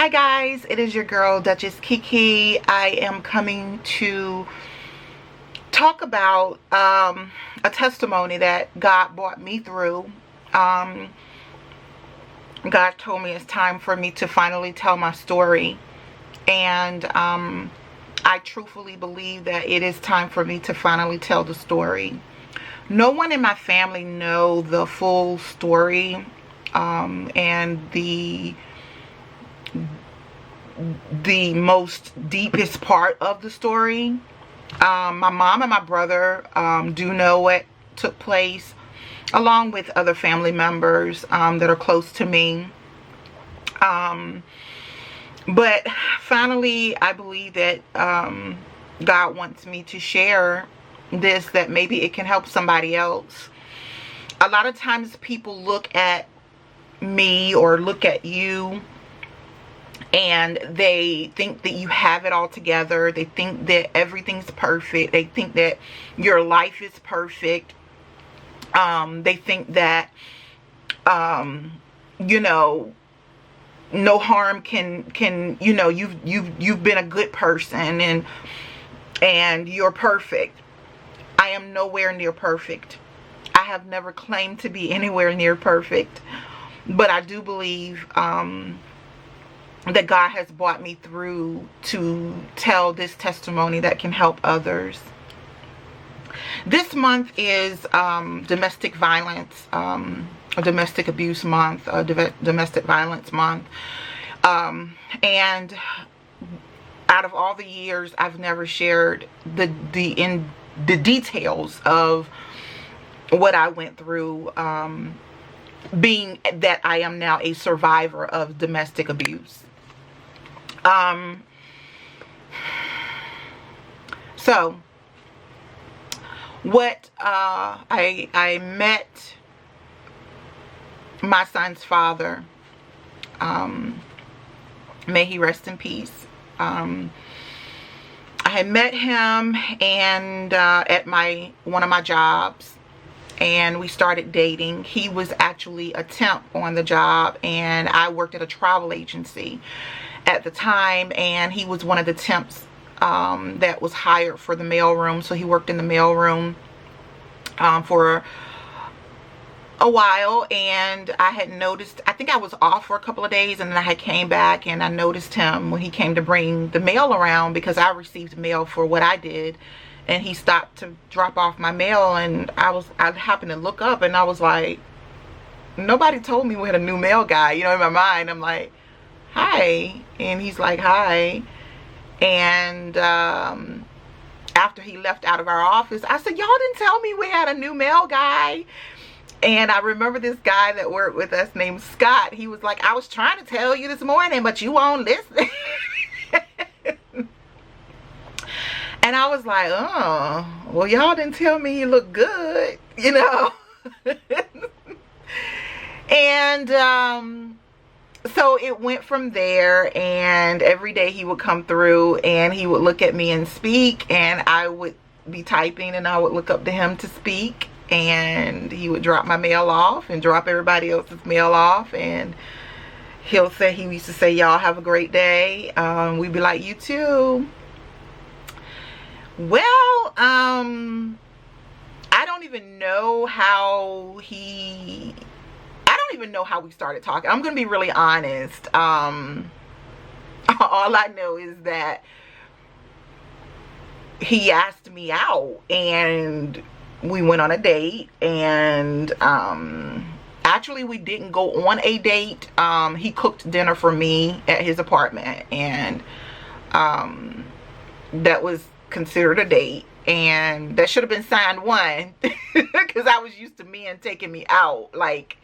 Hi guys, it is your girl Dutchess Kiki. I am coming to talk about a testimony that God brought me through. God told me it's time for me to finally tell my story, and I truthfully believe that it is time for me to finally tell the story. No one in my family know the full story, and the most deepest part of the story. My mom and my brother do know what took place, along with other family members that are close to me. But finally, I believe that God wants me to share this, that maybe it can help somebody else. A lot of times people look at me or look at you and they think that you have it all together. They think that everything's perfect. They think that your life is perfect. They think that no harm can you've been a good person and you're perfect. I am nowhere near perfect. I have never claimed to be anywhere near perfect, but I do believe that God has brought me through to tell this testimony that can help others. This month is domestic violence, or domestic abuse month, domestic violence month. And out of all the years, I've never shared the details of what I went through, being that I am now a survivor of domestic abuse. So what I met my son's father, may he rest in peace. I had met him and at one of my jobs, and we started dating. He was actually a temp on the job, and I worked at a travel agency at the time, and he was one of the temps that was hired for the mailroom. So he worked in the mailroom for a while, and I had noticed, I think I was off for a couple of days, and then I had came back, and I noticed him when he came to bring the mail around, because I received mail for what I did, and he stopped to drop off my mail, and I happened to look up, and I was like, nobody told me we had a new mail guy. In my mind, I'm like, hi. And he's like, hi. And after he left out of our office, I said, y'all didn't tell me we had a new mail guy. And I remember this guy that worked with us named Scott. He was like, I was trying to tell you this morning, but you won't listen. And I was like, oh, well, y'all didn't tell me he looked good, And so it went from there, and every day he would come through and he would look at me and speak, and I would be typing and I would look up to him to speak, and he would drop my mail off and drop everybody else's mail off, and he used to say, y'all have a great day. We'd be like, you too. Well, I don't even know how we started talking. I'm gonna be really honest. All I know is that he asked me out, and we went on a date, and actually we didn't go on a date. He cooked dinner for me at his apartment, and that was considered a date, and that should have been sign one, because I was used to men taking me out like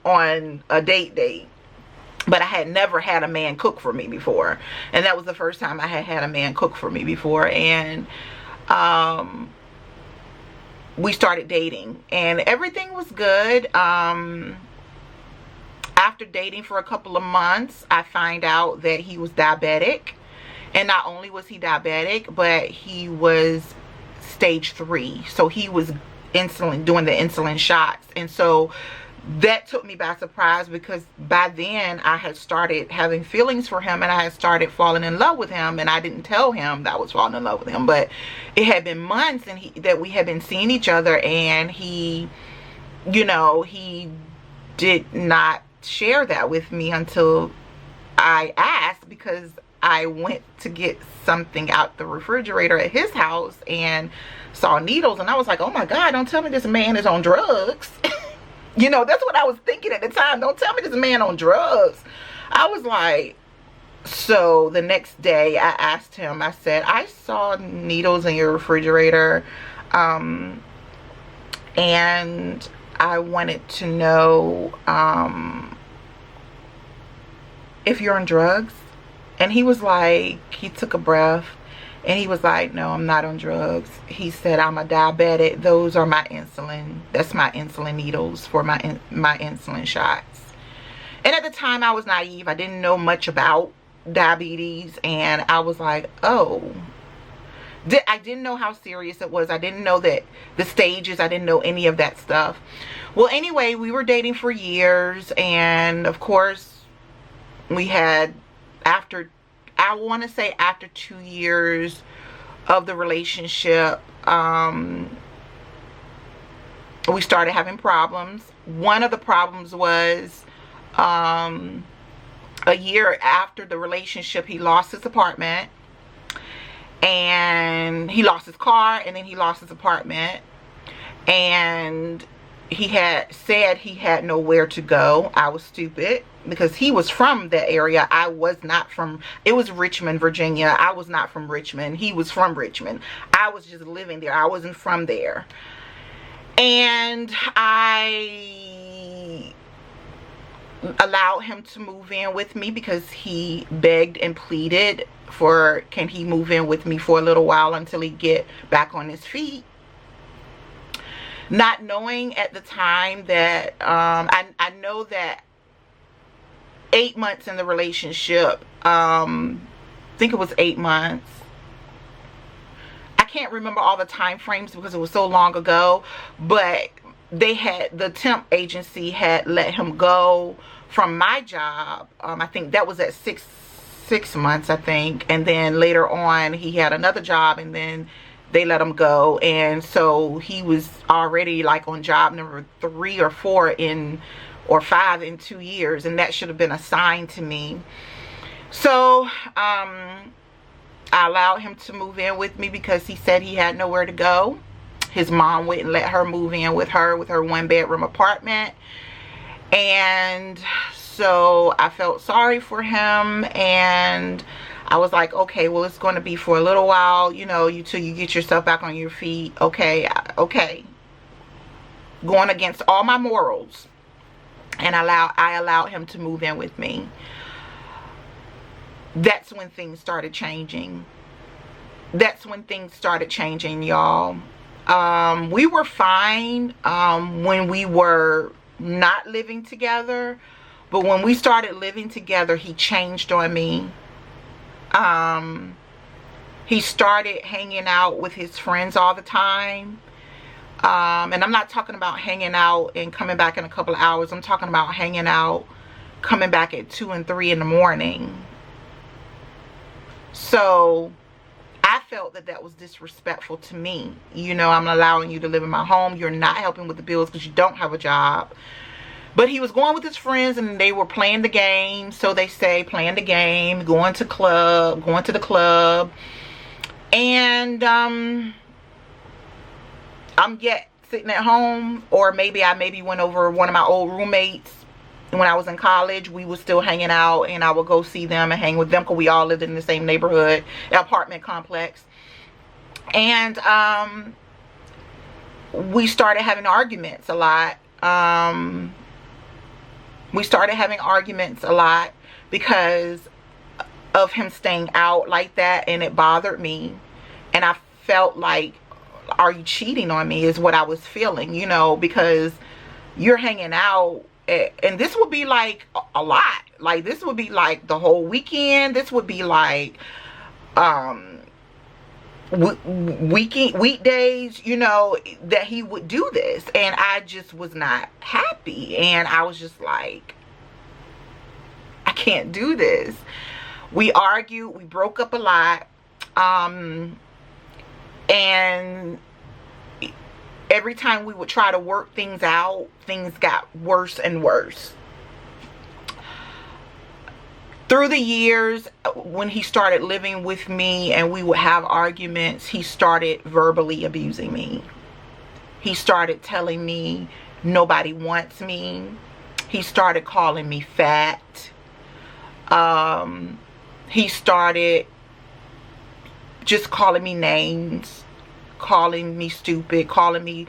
on a date, but I had never had a man cook for me before, and that was the first time I had a man cook for me before. And we started dating, and everything was good. After dating for a couple of months, I find out that he was diabetic, and not only was he diabetic, but he was stage 3, so he was doing the insulin shots. And so that took me by surprise, because by then I had started having feelings for him, and I had started falling in love with him, and I didn't tell him that I was falling in love with him. But it had been months and that we had been seeing each other, and he, you know, he did not share that with me until I asked, because I went to get something out the refrigerator at his house and saw needles, and I was like, oh my God, don't tell me this man is on drugs. You know, that's what I was thinking at the time. Don't tell me this man on drugs. I was like, so the next day I asked him, I said, I saw needles in your refrigerator, and I wanted to know if you're on drugs. And he was like, he took a breath and he was like, no, I'm not on drugs. He said, I'm a diabetic. Those are my insulin. That's my insulin needles for my insulin shots. And at the time I was naive. I didn't know much about diabetes. And I was like, oh. I didn't know how serious it was. I didn't know that the stages. I didn't know any of that stuff. Well, anyway, we were dating for years. And of course, we had, after, I want to say after 2 years of the relationship, we started having problems. One of the problems was a year after the relationship, he lost his apartment, and he lost his car, and then he lost his apartment, and he had said he had nowhere to go. I was stupid, because he was from that area. I was not from, it was Richmond, Virginia. I was not from Richmond. He was from Richmond. I was just living there. I wasn't from there. And I allowed him to move in with me, because he begged and pleaded for, can he move in with me for a little while until he get back on his feet. Not knowing at the time that, I know that 8 months in the relationship, I think it was 8 months. I can't remember all the time frames because it was so long ago, but they had, the temp agency had let him go from my job. I think that was at six months, I think. And then later on, he had another job, and then they let him go. And so he was already like on job number 3 or 4 or 5 in 2 years, and that should have been a sign to me. So I allowed him to move in with me, because he said he had nowhere to go. His mom wouldn't let her move in with her 1-bedroom apartment. And so I felt sorry for him, and I was like, okay, well, it's going to be for a little while, you know, till you get yourself back on your feet. Okay. Going against all my morals. And I allowed him to move in with me. That's when things started changing. That's when things started changing, y'all. We were fine when we were not living together. But when we started living together, he changed on me. He started hanging out with his friends all the time. And I'm not talking about hanging out and coming back in a couple of hours. I'm talking about hanging out, coming back at 2 and 3 in the morning. So I felt that that was disrespectful to me. You know, I'm allowing you to live in my home. You're not helping with the bills because you don't have a job. But he was going with his friends, and they were playing the game. So they say, playing the game, going to the club. And I'm yet sitting at home, or maybe I went over one of my old roommates when I was in college. We were still hanging out, and I would go see them and hang with them, because we all lived in the same neighborhood, apartment complex. And we started having arguments a lot. We started having arguments a lot because of him staying out like that, and it bothered me. And I felt like, are you cheating on me, is what I was feeling, you know, because you're hanging out, and this would be like a lot. Like, this would be like the whole weekend. This would be like weekdays, you know, that he would do this. And I just was not happy. And I was just like, I can't do this. We argued. We broke up a lot. And every time we would try to work things out, things got worse and worse. Through the years, when he started living with me and we would have arguments, he started verbally abusing me. He started telling me nobody wants me. He started calling me fat. He started just calling me names, calling me stupid, calling me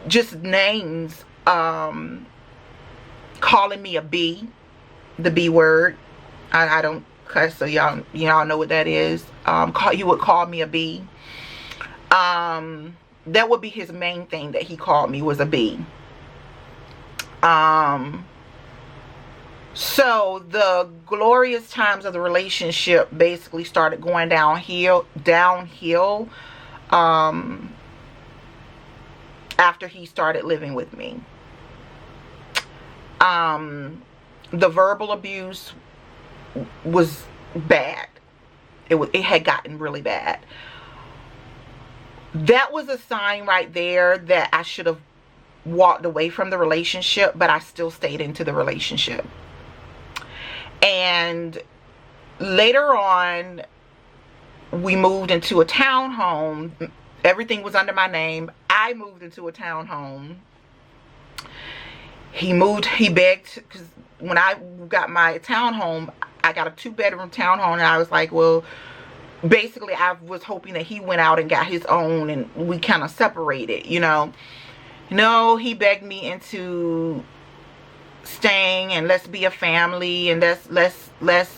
just names, calling me a B, the B word. I don't cuss, so y'all know what that is. He would call me a B. That would be his main thing that he called me, was a B. So the glorious times of the relationship basically started going downhill after he started living with me. The verbal abuse was bad. It had gotten really bad. That was a sign right there that I should have walked away from the relationship, but I still stayed into the relationship. And later on, we moved into a townhome. Everything was under my name. I moved into a townhome. He begged, because when I got my townhome, I got a 2-bedroom townhome, and I was like, well, basically I was hoping that he went out and got his own and we kind of separated, you know. No, he begged me into staying and let's be a family and let's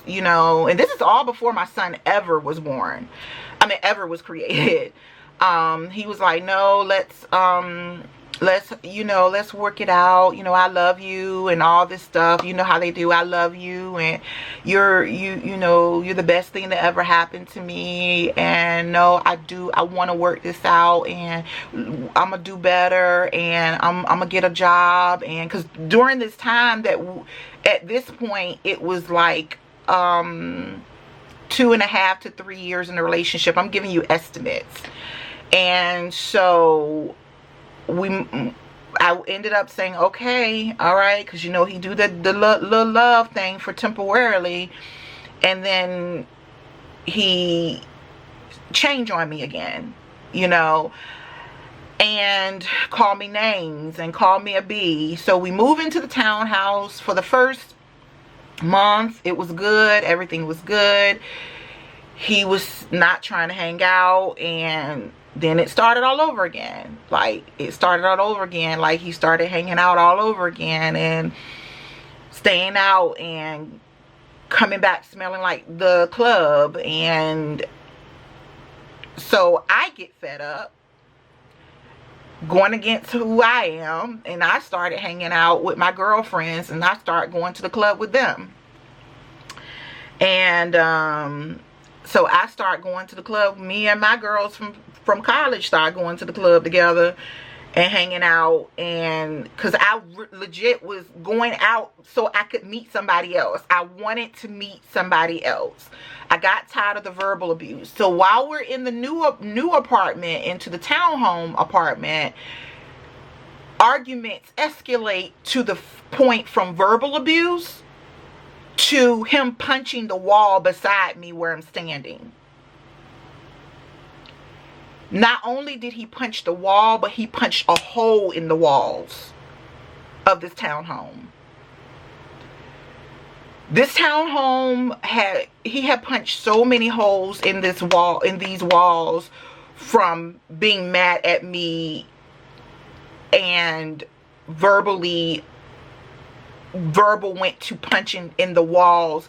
you know, and this is all before my son ever was born. I mean, ever was created. He was like, no, let's you know, let's work it out, you know, I love you and all this stuff, you know how they do, I love you and you know, you're the best thing that ever happened to me, and no, I want to work this out, and I'm gonna do better, and I'm gonna get a job. And because during this time, that at this point it was like 2.5 to 3 years in the relationship. I'm giving you estimates. And so I ended up saying, okay, all right, because you know he do the love thing for temporarily, and then he changed on me again, you know, and call me names and call me a B. So we moved into the townhouse. For the first month, it was good, everything was good. He was not trying to hang out, and then it started all over again. Like, it started all over again. Like, he started hanging out all over again and staying out and coming back smelling like the club. And so I get fed up, going against who I am, and I started hanging out with my girlfriends, and I started going to the club with them. And so I started going to the club. Me and my girls from college started going to the club together and hanging out. And because I legit was going out so I could meet somebody else. I wanted to meet somebody else. I got tired of the verbal abuse. So while we're in the new apartment, into the townhome apartment, arguments escalate to the point from verbal abuse to him punching the wall beside me where I'm standing. Not only did he punch the wall, but he punched a hole in the walls of this townhome. This townhome he had punched so many holes in these walls from being mad at me and verbal went to punching in the walls,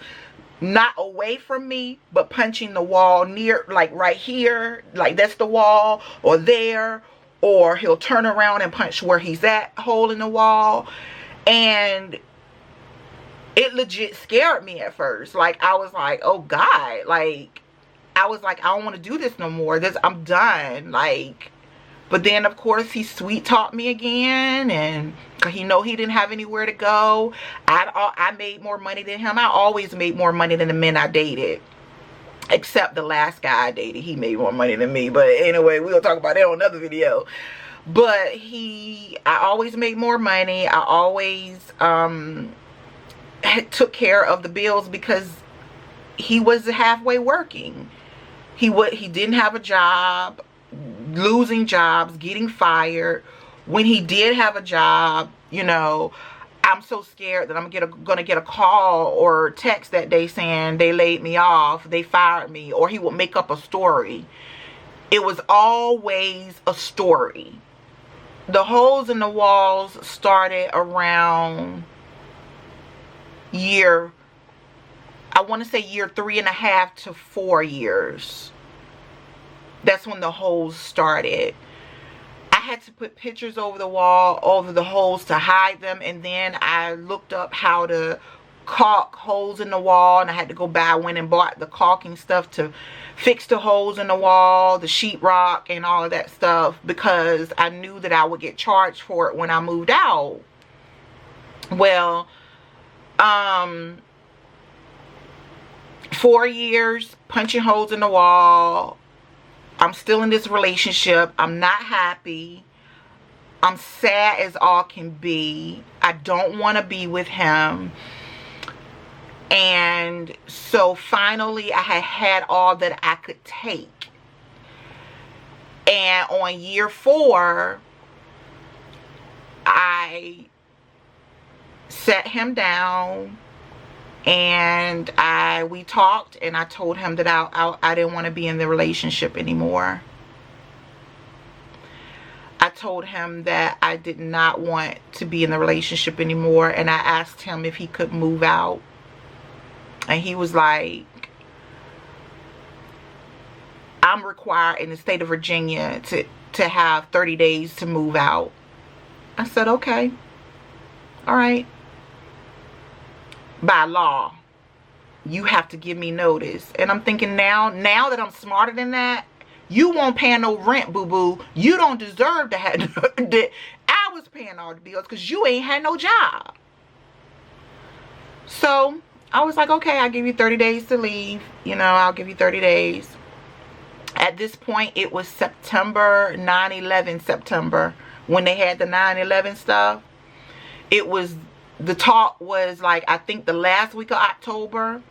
not away from me, but punching the wall near, like right here, like that's the wall, or there, or he'll turn around and punch where he's at, hole in the wall. And it legit scared me at first. Like, I was like, oh God, like, I was like, I don't want to do this no more. I'm done. Like, but then of course he sweet talked me again, and he know he didn't have anywhere to go. I made more money than him. I always made more money than the men I dated, except the last guy I dated. He made more money than me, but anyway, we'll talk about that on another video. But I always made more money. I always took care of the bills because he was halfway working. He didn't have a job, losing jobs, getting fired. When he did have a job, you know, I'm so scared that I'm gonna get a call or text that day saying they laid me off, they fired me, or he would make up a story. It was always a story. The holes in the walls started around I want to say year 3.5 to 4 years. That's when the holes started. I had to put pictures over the wall, over the holes to hide them, and then I looked up how to caulk holes in the wall, and I went and bought the caulking stuff to fix the holes in the wall, the sheetrock and all of that stuff, because I knew that I would get charged for it when I moved out. Well, 4 years punching holes in the wall. I'm still in this relationship. I'm not happy. I'm sad as all can be. I don't want to be with him. And so finally I had all that I could take. And on year 4, I sat him down and we talked, and I told him that I didn't want to be in the relationship anymore. I told him that I did not want to be in the relationship anymore, and I asked him if he could move out. And he was like, I'm required in the state of Virginia to have 30 days to move out. I said, okay. All right. By law, you have to give me notice. And I'm thinking now that I'm smarter than that, you won't pay no rent, boo-boo. You don't deserve to have that. I was paying all the bills because you ain't had no job. So I was like, okay, I'll give you 30 days to leave. You know, I'll give you 30 days. At this point, it was September, 9/11 September, when they had the 9/11 stuff. The talk was like, I think the last week of October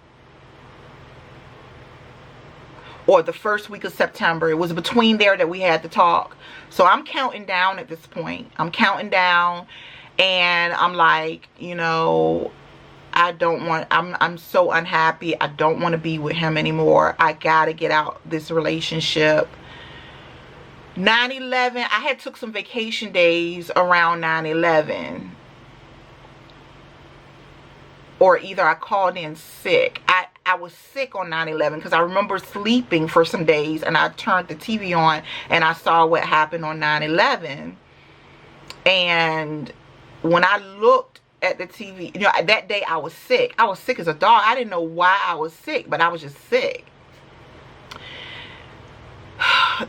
or the first week of September. It was between there that we had the talk. So I'm counting down at this point. I'm counting down, and I'm like, you know, I'm so unhappy. I don't want to be with him anymore. I gotta get out this relationship. 9/11, I had took some vacation days around 9/11. Or either I called in sick. I was sick on 9/11 because I remember sleeping for some days, and I turned the TV on and I saw what happened on 9/11. And when I looked at the TV, you know, that day I was sick. I was sick as a dog. I didn't know why I was sick, but I was just sick.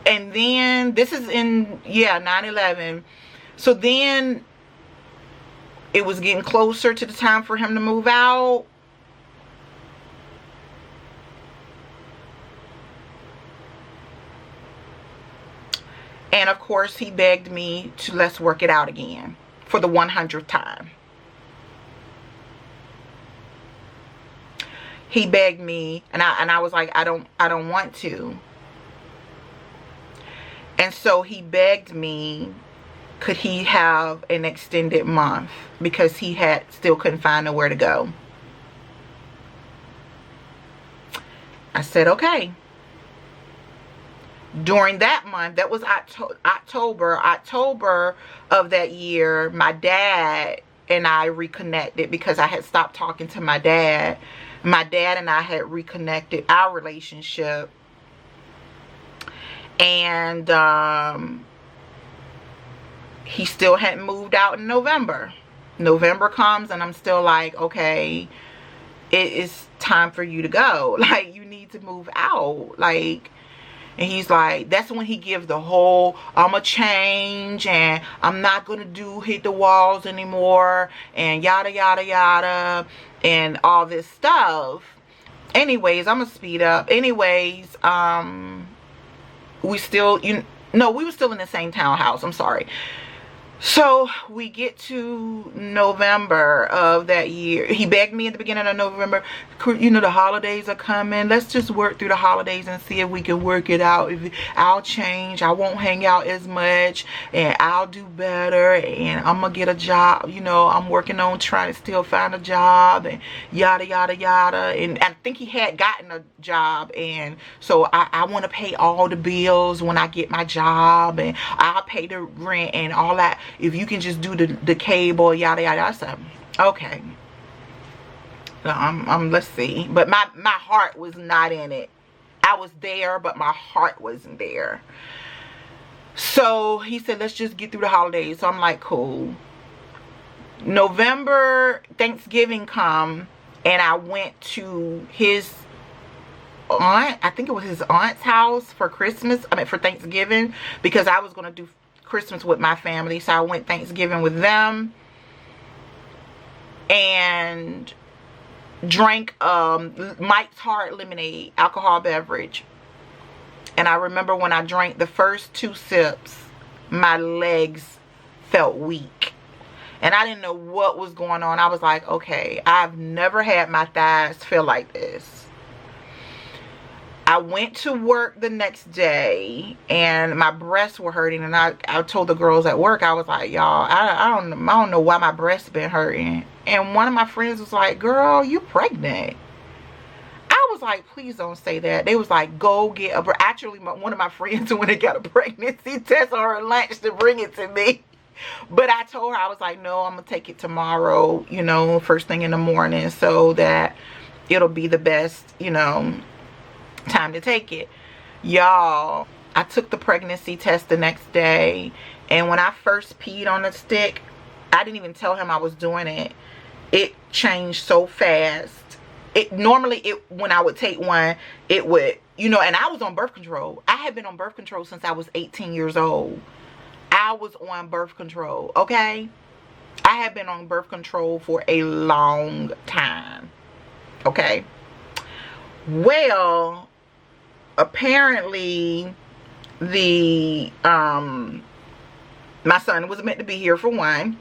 And then this is in 9/11. So then it was getting closer to the time for him to move out. And of course, he begged me to let's work it out again for the 100th time. He begged me, and I was like, I don't want to. And so he begged me, could he have an extended month, because he still couldn't find nowhere to go. I said, okay. During that month, that was October of that year, my dad and I reconnected because I had stopped talking to my dad. My dad and I had reconnected our relationship. And he still hadn't moved out in November. November comes and I'm still like, okay, time for you to go. Like, you need to move out. Like, and he's like, that's when he gives the whole, I'ma change and I'm not gonna hit the walls anymore and yada yada yada and all this stuff. Anyways, I'm gonna speed up. Anyways, we still, we were still in the same townhouse. I'm sorry. So we get to November of that year. He begged me at the beginning of November, the holidays are coming. Let's just work through the holidays and see if we can work it out. If I'll change, I won't hang out as much, and I'll do better, and I'm gonna get a job. I'm working on trying to still find a job, and yada yada yada. And I think he had gotten a job, and so I want to pay all the bills when I get my job, and I'll pay the rent and all that. If you can just do the cable, yada yada. I said, okay. Let's see. But my heart was not in it. I was there, but my heart wasn't there. So he said, let's just get through the holidays. So I'm like, cool. November, Thanksgiving come, and I went to his aunt. I think it was his aunt's house for Christmas. For Thanksgiving, because I was going to do Christmas with my family. So I went Thanksgiving with them and drank Mike's Hard Lemonade, alcohol beverage. And I remember when I drank the first 2 sips, my legs felt weak. And I didn't know what was going on. I was like, okay, I've never had my thighs feel like this. I went to work the next day and my breasts were hurting, and I told the girls at work, I was like, y'all, I don't know why my breasts been hurting. And one of my friends was like, girl, you pregnant. I was like, please don't say that. They was like, go get actually one of my friends went and got a pregnancy test on her lunch to bring it to me. But I told her, I was like, no, I'm gonna take it tomorrow, first thing in the morning, so that it'll be the best, time to take it. Y'all, I took the pregnancy test the next day, and when I first peed on the stick, I didn't even tell him I was doing it. It changed so fast. Normally when I would take one, it would, and I was on birth control. I had been on birth control since I was 18 years old. I was on birth control, okay? I had been on birth control for a long time, okay? Well, apparently my son was meant to be here for one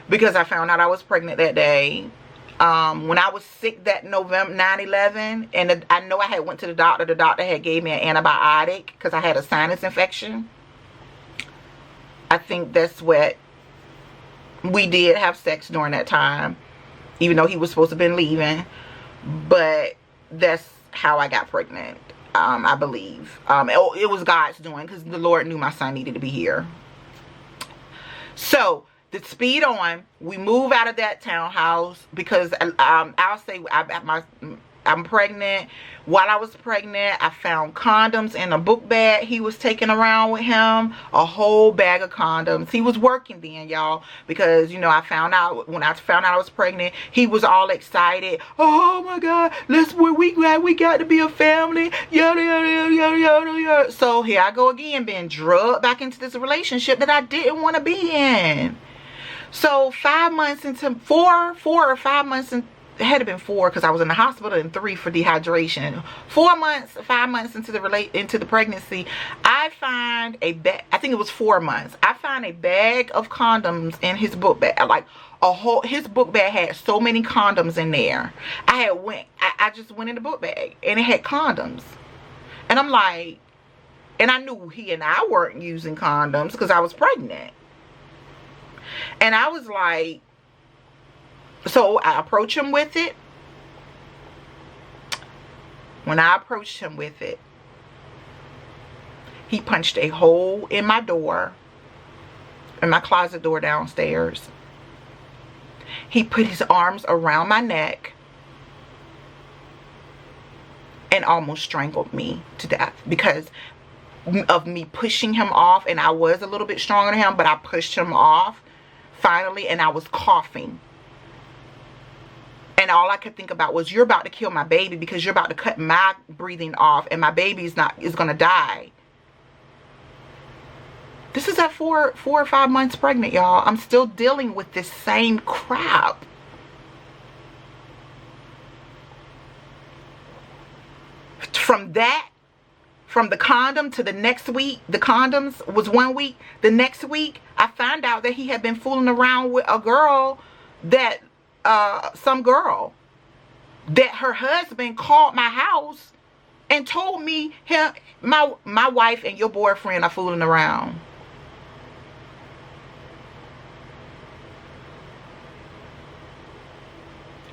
because I found out I was pregnant that day. When I was sick that November 9/11, and I know I had went to the doctor had gave me an antibiotic because I had a sinus infection. I think that's what we did, have sex during that time, even though he was supposed to have been leaving. But that's how I got pregnant, I believe. It was God's doing, because the Lord knew my son needed to be here. So the speed on, we move out of that townhouse because I'll say I'm pregnant. While I was pregnant, I found condoms in a book bag he was taking around with him. A whole bag of condoms. He was working then, y'all, because when I found out I was pregnant, he was all excited. Oh my God, we got to be a family. Yada yada yada yada yada. So here I go again, being drugged back into this relationship that I didn't want to be in. So 5 months into 4 or 5 months in, it had to been 4 because I was in the hospital, and 3 for dehydration. 5 months into the pregnancy, I find a bag. I think it was 4 months. I find a bag of condoms in his book bag. Like his book bag had so many condoms in there. I just went in the book bag and it had condoms, and I'm like, and I knew he and I weren't using condoms because I was pregnant. And I was like, so I approached him with it. When I approached him with it, he punched a hole in my door, in my closet door downstairs. He put his arms around my neck and almost strangled me to death because of me pushing him off. And I was a little bit stronger than him, but I pushed him off finally, and I was coughing. And all I could think about was, you're about to kill my baby, because you're about to cut my breathing off, and my baby is going to die. This is at 4 or 5 months pregnant, y'all. I'm still dealing with this same crap. From the condom to the next week, the condoms was 1 week. The next week, I found out that he had been fooling around with a girl that, some girl, that her husband called my house and told me, my wife and your boyfriend are fooling around.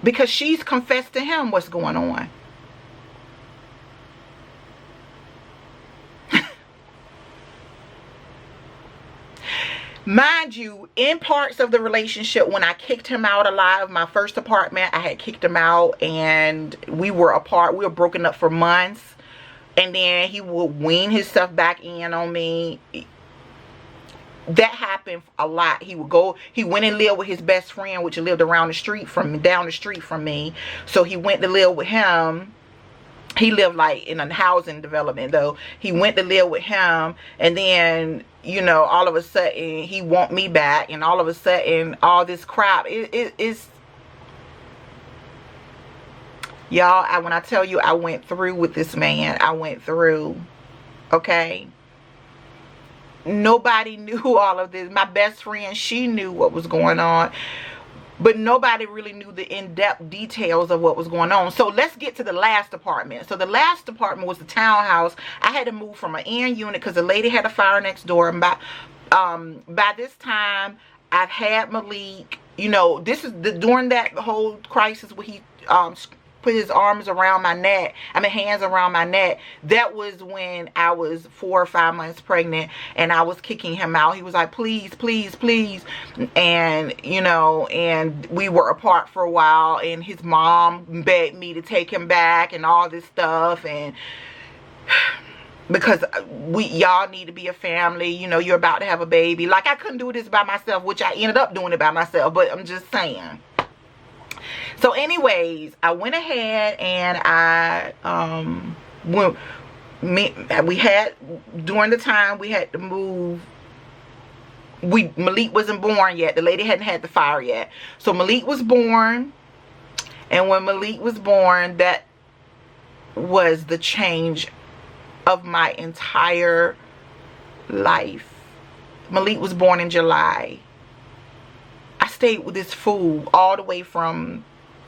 Because she's confessed to him what's going on. Mind you, in parts of the relationship, when I kicked him out alive of my first apartment, I had kicked him out and we were apart. We were broken up for months. And then he would wean his stuff back in on me. That happened a lot. He went and lived with his best friend, which lived down the street from me. So he went to live with him. He lived like in a housing development though. He went to live with him, and then, you know, all of a sudden he want me back, and all of a sudden all this crap. It's y'all, when I tell you I went through with this man, I went through, okay? Nobody knew all of this. My best friend, she knew what was going on. But nobody really knew the in-depth details of what was going on. So let's get to the last apartment. So the last apartment was the townhouse. I had to move from an end unit because the lady had a fire next door. And by this time, I've had Malik. You know, this is during that whole crisis where he put his arms around my neck. Hands around my neck. That was when I was 4 or 5 months pregnant, and I was kicking him out. He was like, please, please, please. And, you know, and we were apart for a while, and his mom begged me to take him back and all this stuff. And because y'all need to be a family, you know, you're about to have a baby. Like, I couldn't do this by myself, which I ended up doing it by myself, but I'm just saying. So anyways, I went ahead and I during the time we had to move. Malik wasn't born yet. The lady hadn't had the fire yet. So Malik was born, and when Malik was born, that was the change of my entire life. Malik was born in July. I stayed with this fool all the way from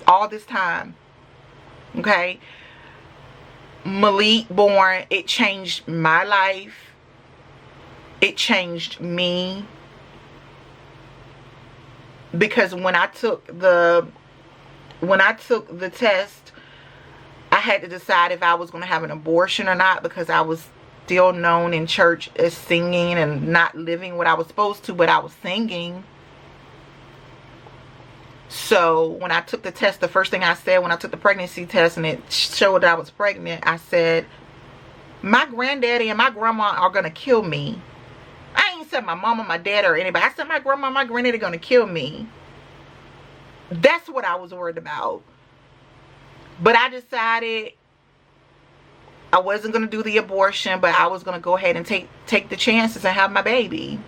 all this time. Okay. Malik born, it changed my life. It changed me. Because when I took the test, I had to decide if I was going to have an abortion or not, because I was still known in church as singing and not living what I was supposed to, but I was singing. So when I took the test, the first thing I said when I took the pregnancy test and it showed that I was pregnant, I said, my granddaddy and my grandma are going to kill me. I ain't said my mama, my dad, or anybody. I said my grandma and my granddaddy are going to kill me. That's what I was worried about. But I decided I wasn't going to do the abortion, but I was going to go ahead and take the chances and have my baby.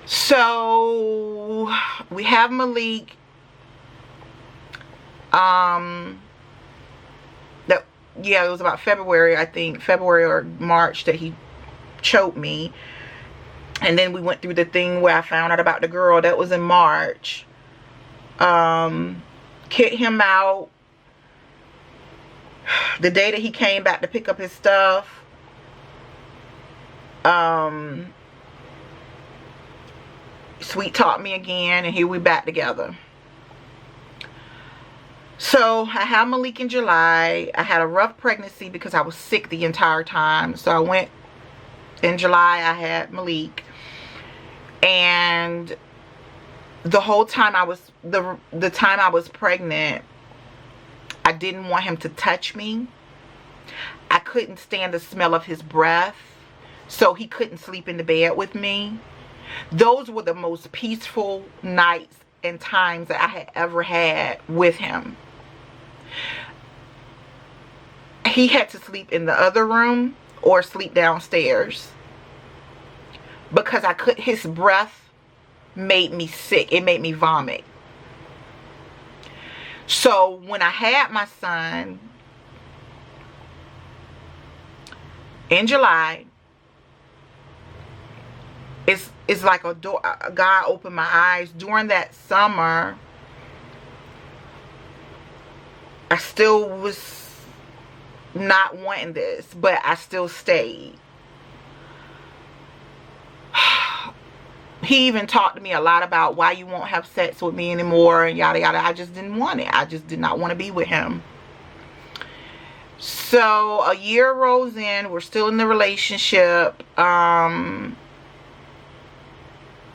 So we have Malik. Yeah, it was about February, I think, February or March, that he choked me. And then we went through the thing where I found out about the girl. That was in March. Kicked him out. The day that he came back to pick up his stuff, sweet talked me again, and here we back together. So I had Malik in July. I had a rough pregnancy because I was sick the entire time. So I went in July. I had Malik, and the whole time I was the time I was pregnant, I didn't want him to touch me. I couldn't stand the smell of his breath, so he couldn't sleep in the bed with me. Those were the most peaceful nights and times that I had ever had with him. He had to sleep in the other room or sleep downstairs because his breath made me sick. It made me vomit. So when I had my son in July, it's like a God opened my eyes. During that summer, I still was not wanting this, but I still stayed. He even talked to me a lot about why you won't have sex with me anymore and yada yada. I just didn't want it. I just did not want to be with him. So a year rolls in. We're still in the relationship.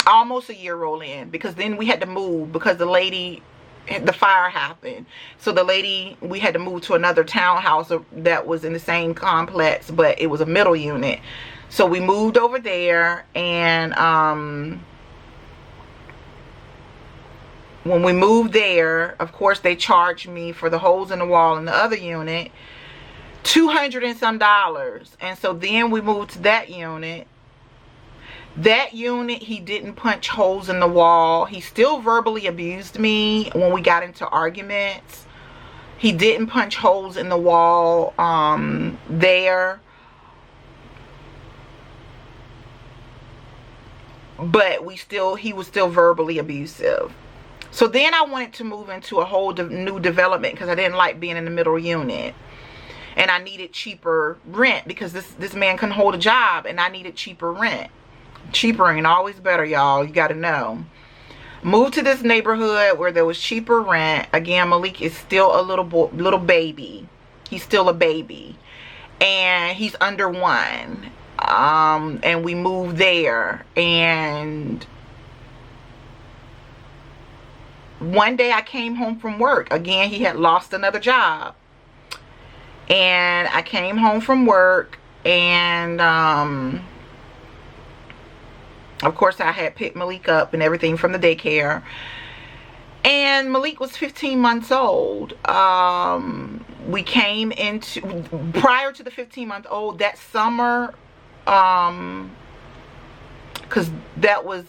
Almost a year roll in, because then we had to move because the fire happened. So we had to move to another townhouse that was in the same complex, but it was a middle unit. So we moved over there, and when we moved there, of course they charged me for the holes in the wall in the other unit $200 and some. And so then we moved to that unit. That unit, he didn't punch holes in the wall. He still verbally abused me when we got into arguments. He didn't punch holes in the wall there. But he was still verbally abusive. So then I wanted to move into a whole new development because I didn't like being in the middle unit. And I needed cheaper rent because this man couldn't hold a job, and I needed cheaper rent. Cheaper ain't always better, y'all. You got to know. Moved to this neighborhood where there was cheaper rent. Again, Malik is still a little baby. He's still a baby. And he's under 1. And we moved there. And one day I came home from work. Again, he had lost another job. And I came home from work, and of course I had picked Malik up and everything from the daycare. And Malik was 15 months old. We came into, prior to the 15-month-old, that summer, because that was,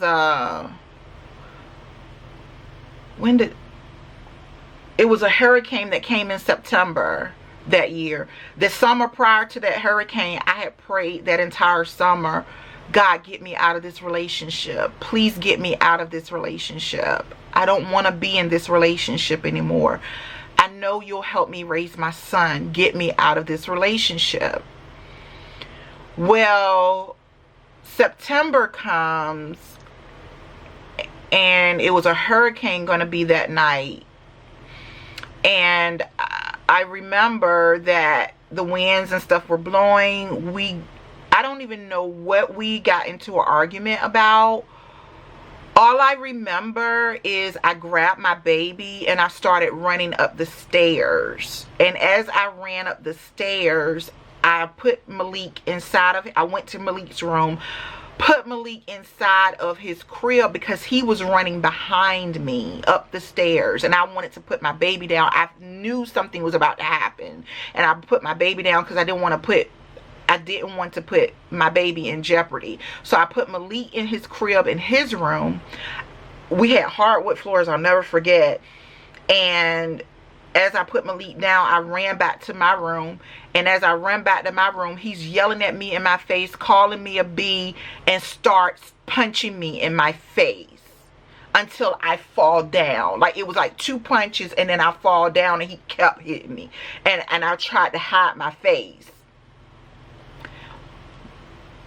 it was a hurricane that came in September that year. The summer prior to that hurricane, I had prayed that entire summer, God, get me out of this relationship. Please get me out of this relationship. I don't want to be in this relationship anymore. I know you'll help me raise my son. Get me out of this relationship. Well, September comes, and it was a hurricane going to be that night. And I remember that the winds and stuff were blowing. I don't even know what we got into an argument about. All I remember is I grabbed my baby and I started running up the stairs. And as I ran up the stairs, I put Malik inside of it. I went to Malik's room, put Malik inside of his crib because he was running behind me up the stairs, and I wanted to put my baby down. I knew something was about to happen, and I put my baby down because I didn't want to put my baby in jeopardy. So I put Malik in his crib in his room. We had hardwood floors, I'll never forget. And as I put Malik down, I ran back to my room. And as I ran back to my room, he's yelling at me in my face, calling me a B, and starts punching me in my face until I fall down. Like, it was like 2 punches, and then I fall down, and he kept hitting me. And I tried to hide my face.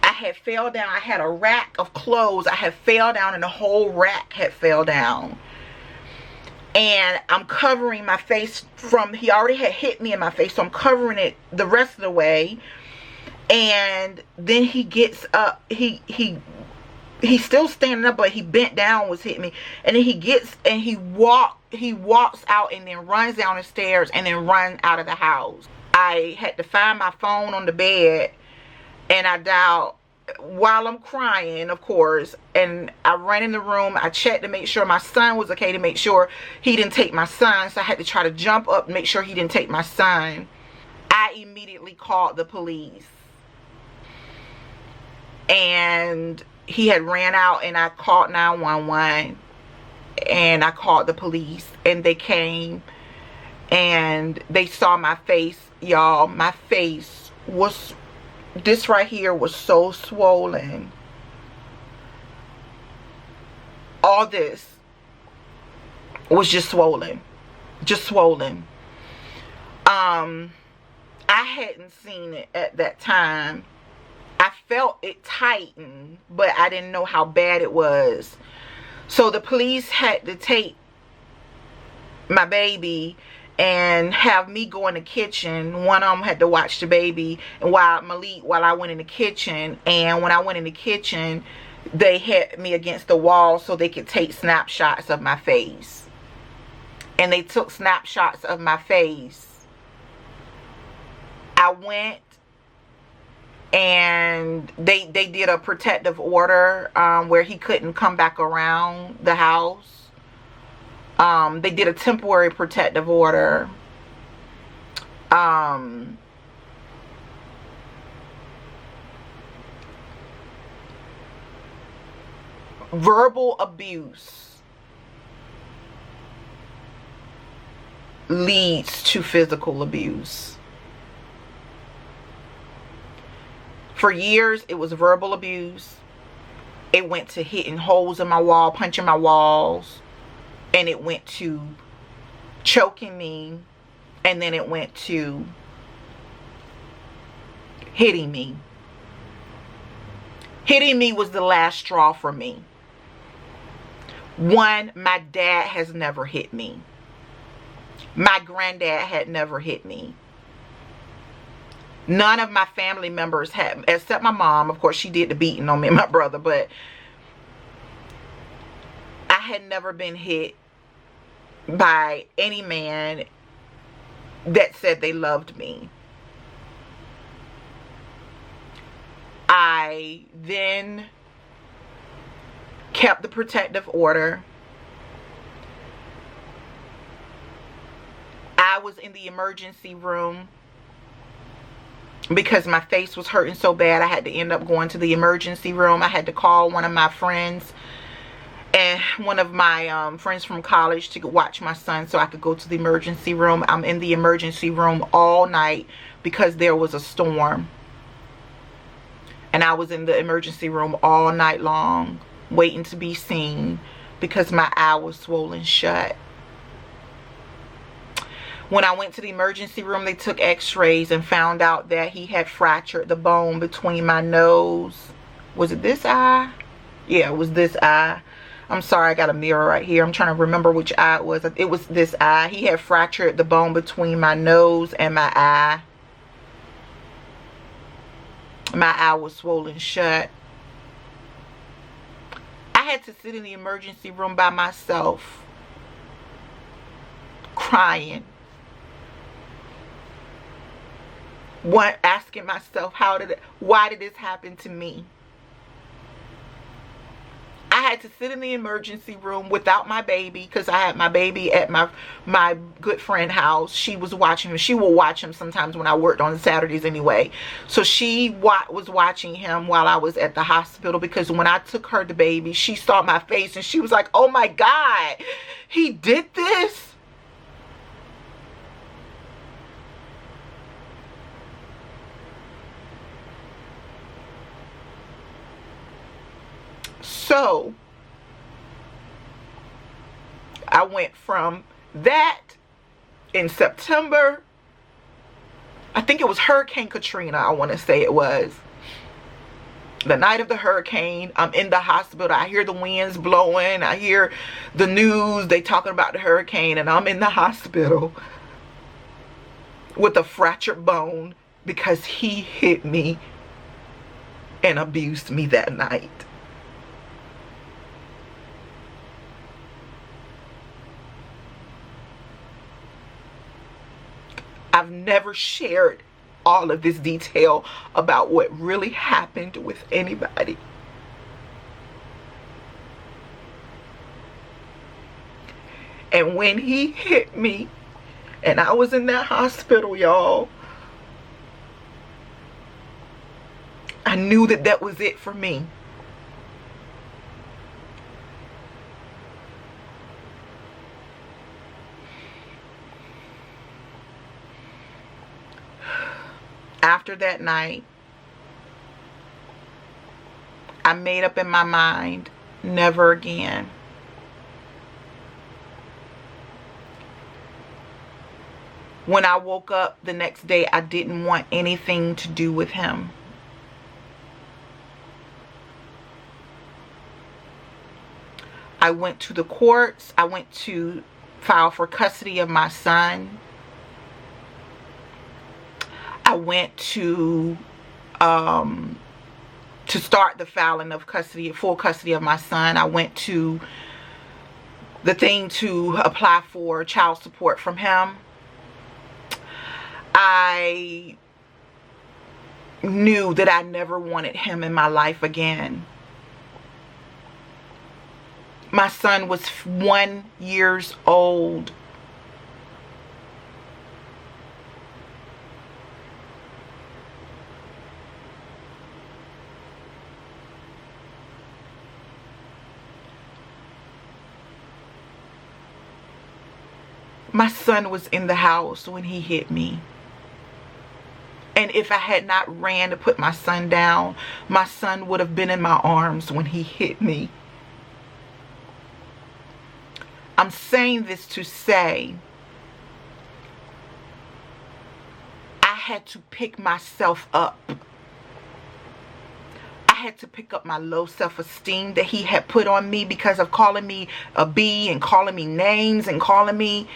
I had fell down. I had a rack of clothes. I had fell down, and the whole rack had fell down. And I'm covering my face from, he already had hit me in my face, so I'm covering it the rest of the way. And then he gets up, he's still standing up, but he bent down, was hitting me. And then he gets, and he walks out and then runs down the stairs and then run out of the house. I had to find my phone on the bed, and I dialed while I'm crying, of course, and I ran in the room, I checked to make sure my son was okay, to make sure he didn't take my son. So I had to try to jump up and make sure he didn't take my son. I immediately called the police, and he had ran out, and I called 911, and I called the police, and they came, and they saw my face. Y'all, my face was, this right here was so swollen. All this was just swollen. Just swollen. I hadn't seen it at that time. I felt it tighten, but I didn't know how bad it was. So the police had to take my baby and have me go in the kitchen. One of them had to watch the baby, and while I went in the kitchen. And when I went in the kitchen, they had me against the wall so they could take snapshots of my face. And they took snapshots of my face. I went, and they did a protective order where he couldn't come back around the house. They did a temporary protective order. Verbal abuse leads to physical abuse. For years, it was verbal abuse. It went to hitting holes in my wall, punching my walls. And it went to choking me. And then it went to hitting me. Hitting me was the last straw for me. One, my dad has never hit me. My granddad had never hit me. None of my family members had, except my mom. Of course, she did the beating on me and my brother, but I had never been hit by any man that said they loved me. I then kept the protective order. I was in the emergency room because my face was hurting so bad. I had to end up going to the emergency room. I had to call one of my friends and one of my friends from college to watch my son so I could go to the emergency room. I'm in the emergency room all night because there was a storm. And I was in the emergency room all night long waiting to be seen because my eye was swollen shut. When I went to the emergency room, they took x-rays and found out that he had fractured the bone between my nose. Was it this eye? Yeah, it was this eye. I'm sorry, I got a mirror right here. I'm trying to remember which eye it was. It was this eye. He had fractured the bone between my nose and my eye. My eye was swollen shut. I had to sit in the emergency room by myself, crying. Asking myself, why did this happen to me? I had to sit in the emergency room without my baby because I had my baby at my good friend house. She was watching him. She will watch him sometimes when I worked on Saturdays anyway. So she was watching him while I was at the hospital, because when I took her the baby, she saw my face and she was like, oh my God, he did this? So I went from that in September. I think it was Hurricane Katrina, I want to say it was. The night of the hurricane, I'm in the hospital. I hear the winds blowing. I hear the news. They talking about the hurricane, and I'm in the hospital with a fractured bone because he hit me and abused me that night. I've never shared all of this detail about what really happened with anybody. And when he hit me, and I was in that hospital, y'all, I knew that that was it for me. After that night, I made up in my mind, never again. When I woke up the next day, I didn't want anything to do with him. I went to the courts. I went to file for custody of my son. I went to start the filing of custody, full custody of my son. I went to the thing to apply for child support from him. I knew that I never wanted him in my life again. My son was 1 year old. My son was in the house when he hit me. And if I had not ran to put my son down, my son would have been in my arms when he hit me. I'm saying this to say, I had to pick myself up. I had to pick up my low self-esteem that he had put on me because of calling me a B and calling me names and calling me.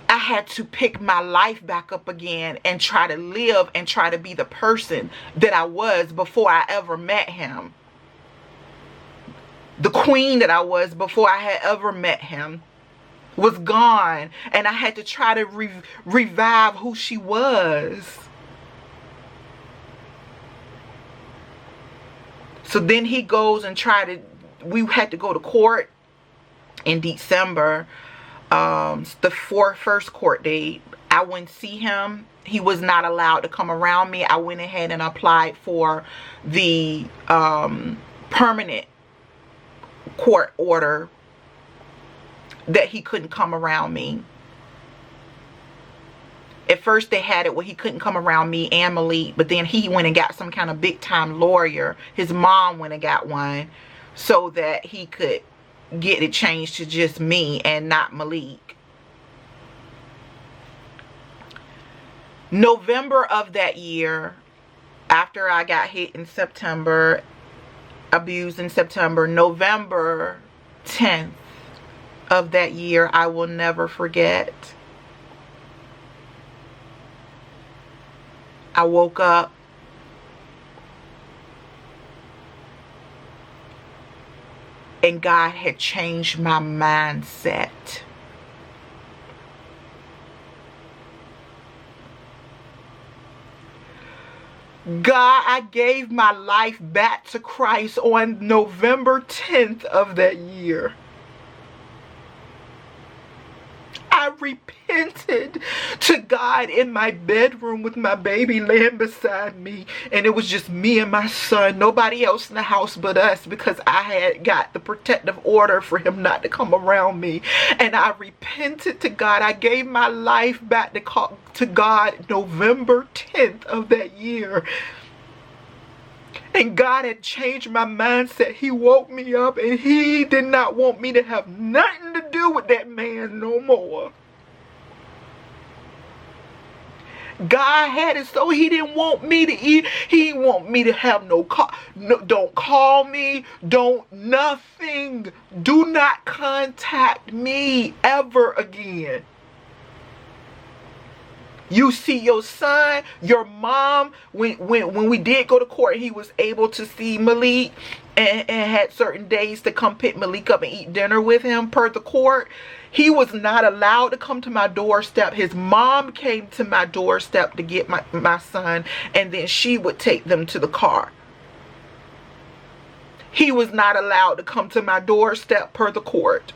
I had to pick my life back up again and try to live and try to be the person that I was before I ever met him. The queen that I was before I had ever met him was gone. And I had to try to revive who she was. So then he goes and we had to go to court in December. The first court date, I wouldn't see him. He was not allowed to come around me. I went ahead and applied for the permanent court order that he couldn't come around me. At first they had it where he couldn't come around me and Malik, but then he went and got some kind of big time lawyer. His mom went and got one so that he could get it changed to just me and not Malik. November of that year, after I got hit in September, abused in September, November 10th of that year, I will never forget. I woke up and God had changed my mindset. God, I gave my life back to Christ on November 10th of that year. I repented to God in my bedroom with my baby laying beside me, and it was just me and my son, nobody else in the house but us, because I had got the protective order for him not to come around me. And I repented to God. I gave my life back to God November 10th of that year. And God had changed my mindset. He woke me up and he did not want me to have nothing to do with that man no more. God had it so he didn't want me to eat. He didn't want me to have no call. No, don't call me. Don't nothing. Do not contact me ever again. You see your son, your mom, when we did go to court, he was able to see Malik. and had certain days to come pick Malik up and eat dinner with him per the court, he was not allowed to come to my doorstep. His mom came to my doorstep to get my son, and then she would take them to the car. He was not allowed to come to my doorstep per the court.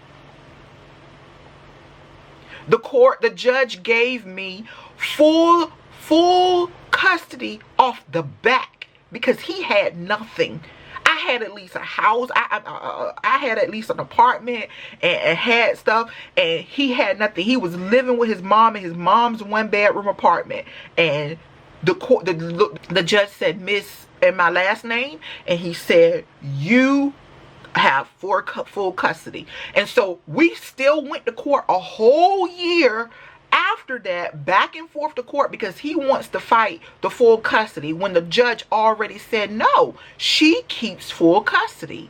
The judge gave me full custody off the back because he had nothing. I had at least a house. I had at least an apartment and had stuff, and he had nothing. He was living with his mom in his mom's 1-bedroom apartment, and the judge said, "Miss," and my last name, and he said, "You have full custody." And so we still went to court a whole year after that, back and forth to court, because he wants to fight the full custody when the judge already said no, she keeps full custody.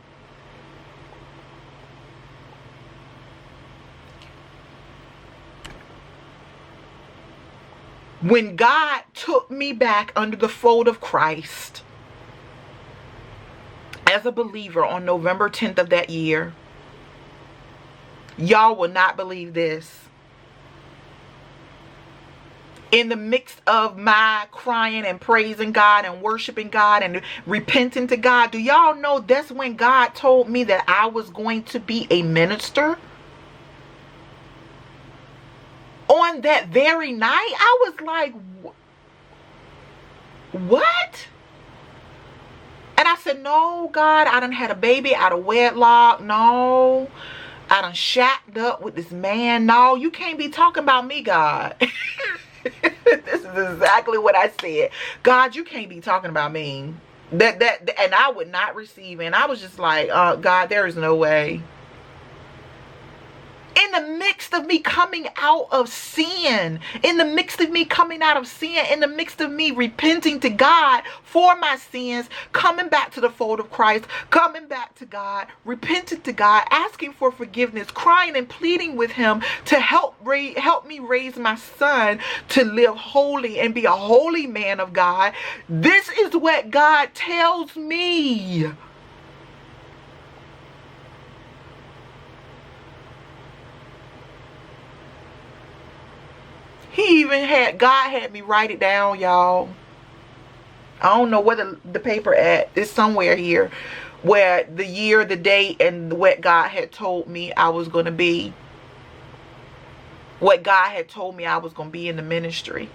When God took me back under the fold of Christ as a believer on November 10th of that year, y'all will not believe this. In the midst of my crying and praising God and worshiping God and repenting to God, do y'all know that's when God told me that I was going to be a minister? On that very night, I was like, what? And I said, no, God, I done had a baby out of wedlock. No, I done shacked up with this man. No, you can't be talking about me, God. This is exactly what I said. God, you can't be talking about me. And I would not receive it. And I was just like, God, there is no way. In the midst of me coming out of sin, in the midst of me coming out of sin, in the midst of me repenting to God for my sins, coming back to the fold of Christ, coming back to God, repenting to God, asking for forgiveness, crying and pleading with him to help me raise my son to live holy and be a holy man of God. This is what God tells me. God had me write it down, y'all. I don't know where the paper at. It's somewhere here where the year, the date, and what God had told me I was going to be. What God had told me I was going to be in the ministry.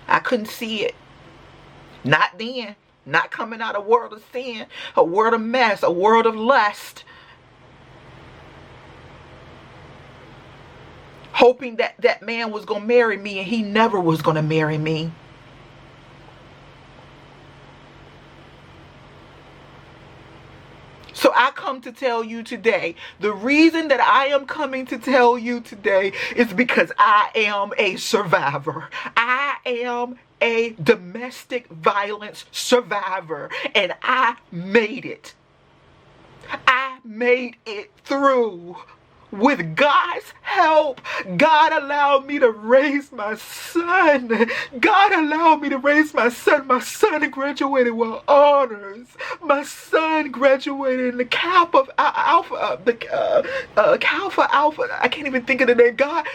I couldn't see it. Not then. Not coming out of a world of sin, a world of mess, a world of lust. Hoping that that man was going to marry me, and he never was going to marry me. So I come to tell you today, the reason that I am coming to tell you today is because I am a survivor. I am a domestic violence survivor, and I made it. I made it through. With God's help, God allowed me to raise my son. God allowed me to raise my son. My son graduated with honors. My son graduated in the Kappa Alpha, Kappa Alpha. I can't even think of the name. God,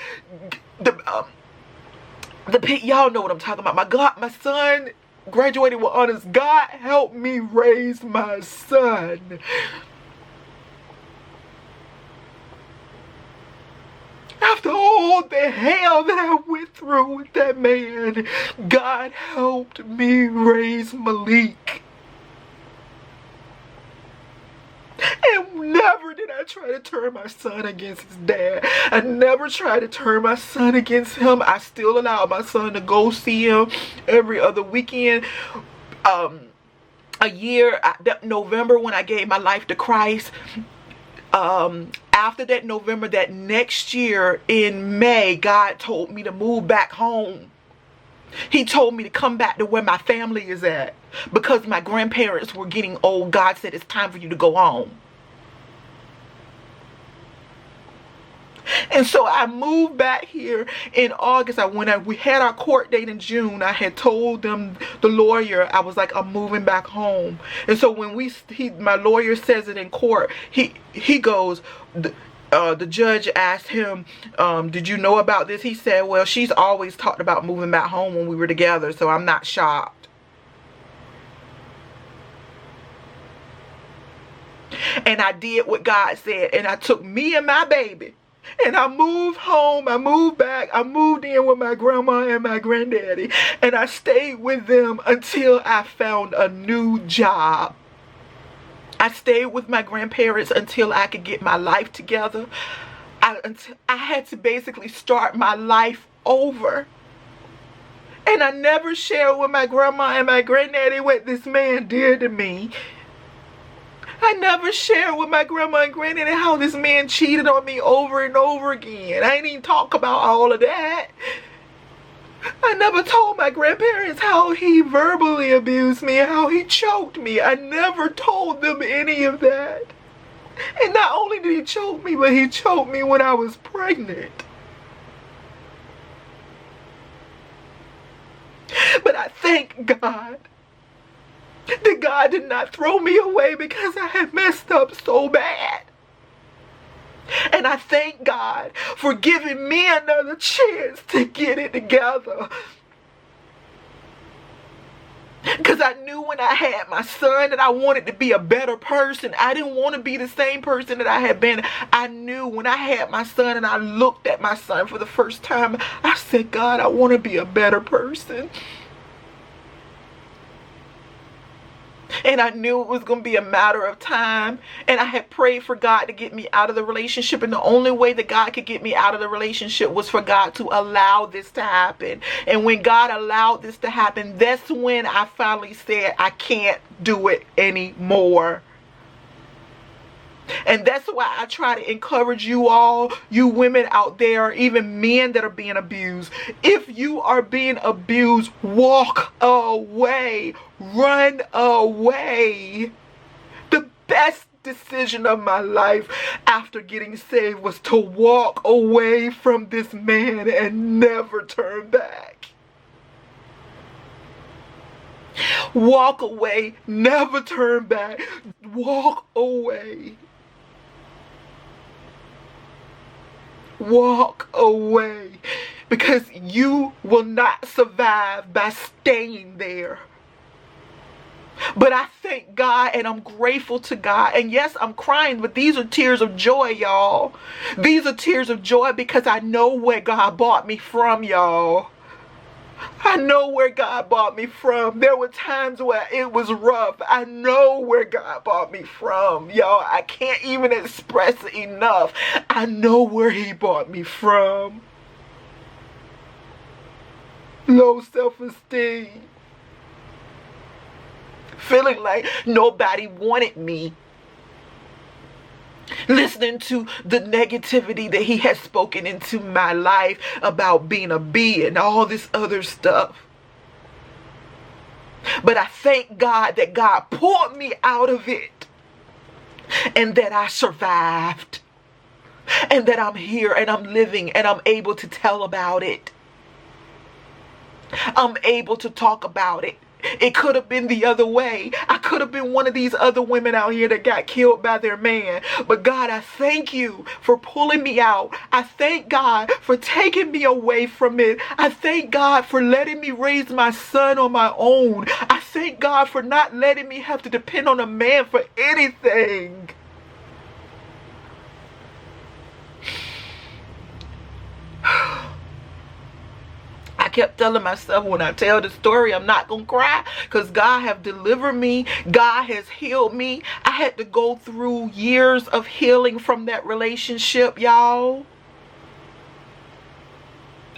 y'all know what I'm talking about. My son graduated with honors. God helped me raise my son. After all the hell that I went through with that man, God helped me raise Malik. And never did I try to turn my son against his dad. I never tried to turn my son against him. I still allowed my son to go see him every other weekend. A year, November, when I gave my life to Christ, after that November, that next year in May, God told me to move back home. He told me to come back to where my family is at. Because my grandparents were getting old, God said it's time for you to go home. And so I moved back here in August. We had our court date in June. I had told them, the lawyer, I was like, I'm moving back home. And so when my lawyer says it in court, he goes, the judge asked him, did you know about this? He said, well, she's always talked about moving back home when we were together, so I'm not shocked. And I did what God said, and I took me and my baby, and I moved home. I moved back. I moved in with my grandma and my granddaddy, and I stayed with them until I found a new job. I stayed with my grandparents until I could get my life together. I had to basically start my life over. And I never shared with my grandma and my granddaddy what this man did to me. I never shared with my grandma and granddaddy how this man cheated on me over and over again. I didn't even talk about all of that. I never told my grandparents how he verbally abused me, how he choked me. I never told them any of that. And not only did he choke me, but he choked me when I was pregnant. But I thank God that God did not throw me away because I had messed up so bad. And I thank God for giving me another chance to get it together. Because I knew when I had my son that I wanted to be a better person. I didn't want to be the same person that I had been. I knew when I had my son and I looked at my son for the first time, I said, God, I want to be a better person. And I knew it was going to be a matter of time. And I had prayed for God to get me out of the relationship. And the only way that God could get me out of the relationship was for God to allow this to happen. And when God allowed this to happen, that's when I finally said, I can't do it anymore. And that's why I try to encourage you all, you women out there, even men that are being abused. If you are being abused, walk away. Run away. The best decision of my life after getting saved was to walk away from this man and never turn back. Walk away, never turn back. Walk away. Walk away, because you will not survive by staying there. But I thank God and I'm grateful to God. And yes, I'm crying, but these are tears of joy, y'all. These are tears of joy because I know where God brought me from, y'all. I know where God brought me from. There were times where it was rough. I know where God brought me from. Y'all, I can't even express it enough. I know where he brought me from. Low self-esteem. Feeling like nobody wanted me. Listening to the negativity that he has spoken into my life about being a bee and all this other stuff. But I thank God that God pulled me out of it and that I survived and that I'm here and I'm living and I'm able to tell about it. I'm able to talk about it. It could have been the other way. I could have been one of these other women out here that got killed by their man. But God, I thank you for pulling me out. I thank God for taking me away from it. I thank God for letting me raise my son on my own. I thank God for not letting me have to depend on a man for anything. I kept telling myself when I tell the story, I'm not going to cry because God have delivered me. God has healed me. I had to go through years of healing from that relationship, y'all.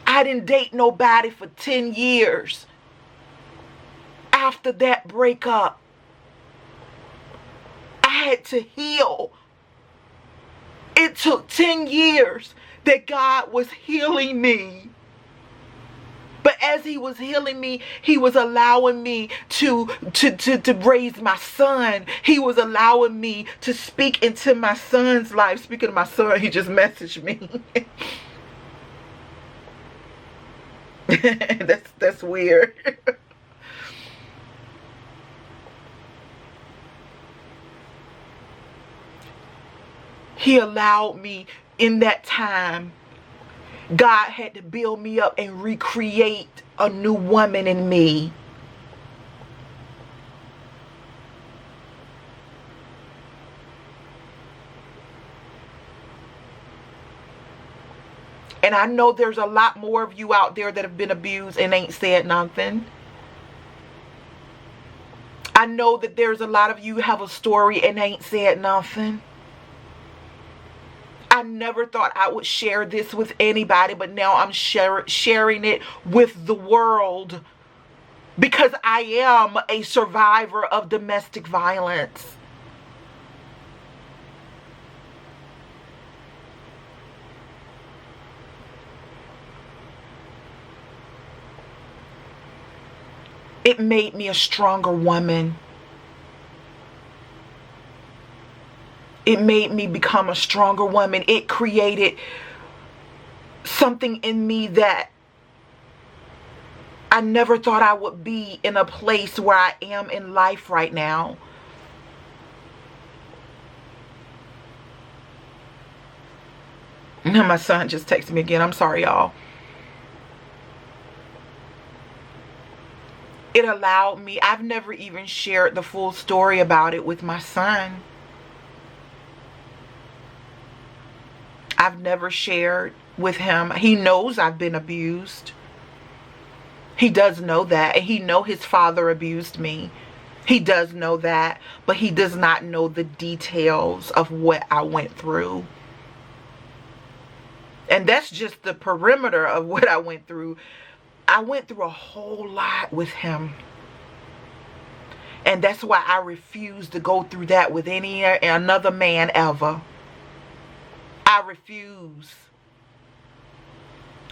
I didn't date nobody for 10 years after that breakup. I had to heal. It took 10 years that God was healing me. But as he was healing me, he was allowing me to raise my son. He was allowing me to speak into my son's life. Speaking of my son, he just messaged me. That's weird. He allowed me in that time. God had to build me up and recreate a new woman in me. And I know there's a lot more of you out there that have been abused and ain't said nothing. I know that there's a lot of you who have a story and ain't said nothing. I never thought I would share this with anybody, but now I'm sharing it with the world because I am a survivor of domestic violence. It made me a stronger woman. It made me become a stronger woman. It created something in me that I never thought I would be in a place where I am in life right now. Now my son just texted me again. I'm sorry, y'all. It allowed me, I've never even shared the full story about it with my son. I've never shared with him. He knows I've been abused. He does know that. And he knows his father abused me. He does know that. But he does not know the details of what I went through. And that's just the perimeter of what I went through. I went through a whole lot with him. And that's why I refuse to go through that with another man ever. I refuse.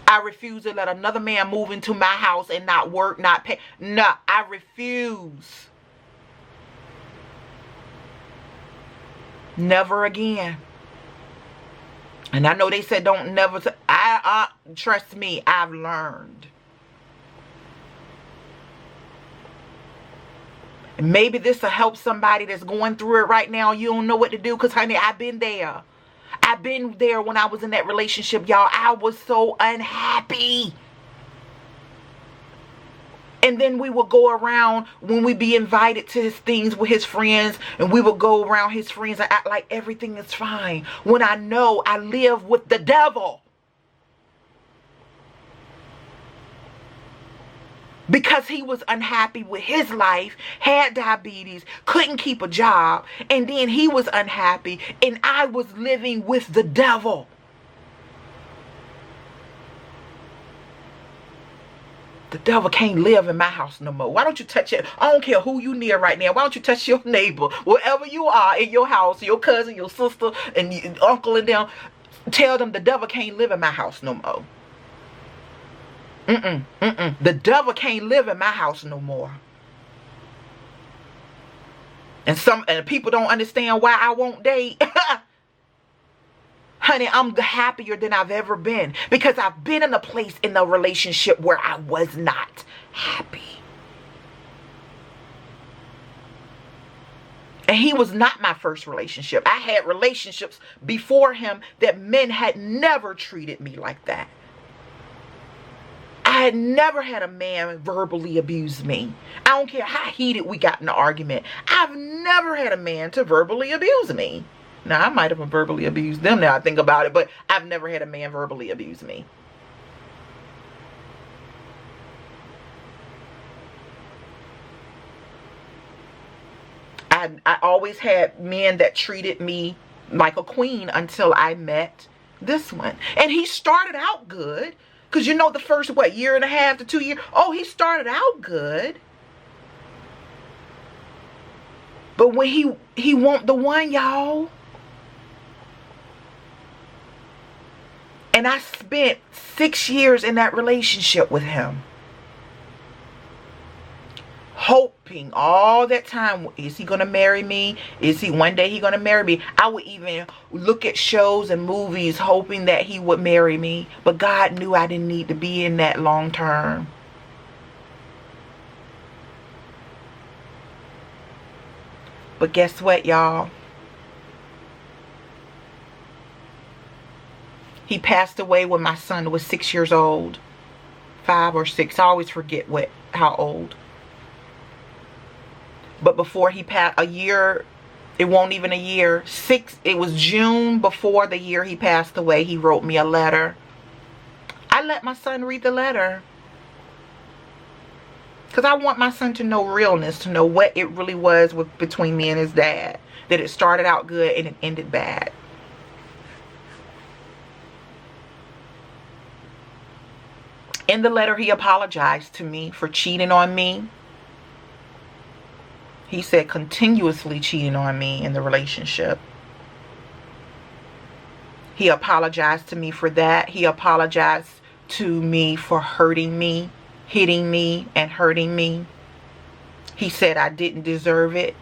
I refuse to let another man move into my house and not work, not pay. No, I refuse. Never again. And I know they said don't never. Trust me, I've learned. And maybe this will help somebody that's going through it right now. You don't know what to do because, honey, I've been there. I've been there when I was in that relationship, y'all. I was so unhappy. And then we would go around when we be invited to his things with his friends. And we would go around his friends and act like everything is fine. When I know I live with the devil. Because he was unhappy with his life, had diabetes, couldn't keep a job, and then he was unhappy, and I was living with the devil. The devil can't live in my house no more. Why don't you touch it? I don't care who you near right now. Why don't you touch your neighbor, wherever you are in your house, your cousin, your sister, and your uncle and them. Tell them the devil can't live in my house no more. The devil can't live in my house no more. And people don't understand why I won't date. Honey, I'm happier than I've ever been because I've been in a place in a relationship where I was not happy. And he was not my first relationship. I had relationships before him that men had never treated me like that. I had never had a man verbally abuse me. I don't care how heated we got in the argument. I've never had a man to verbally abuse me. Now, I might have verbally abused them now I think about it, but I've never had a man verbally abuse me. I always had men that treated me like a queen until I met this one. And he started out good. Because you know the first, year and a half to 2 years? Oh, he started out good. But when he want the one, y'all. And I spent 6 years in that relationship with him. hoping all that time, is he gonna marry me? Is he one day he gonna marry me? I would even look at shows and movies hoping that he would marry me. But God knew I didn't need to be in that long term. But guess what, y'all? He passed away when my son was 6 years old. 5 or 6. I always forget how old. But before he passed, a year, it won't even a year. It was June before the year he passed away. He wrote me a letter. I let my son read the letter. Because I want my son to know realness, to know what it really was between me and his dad. That it started out good and it ended bad. In the letter, he apologized to me for cheating on me. He said continuously cheating on me in the relationship. He apologized to me for that. He apologized to me for hurting me, hitting me, and hurting me. He said I didn't deserve it,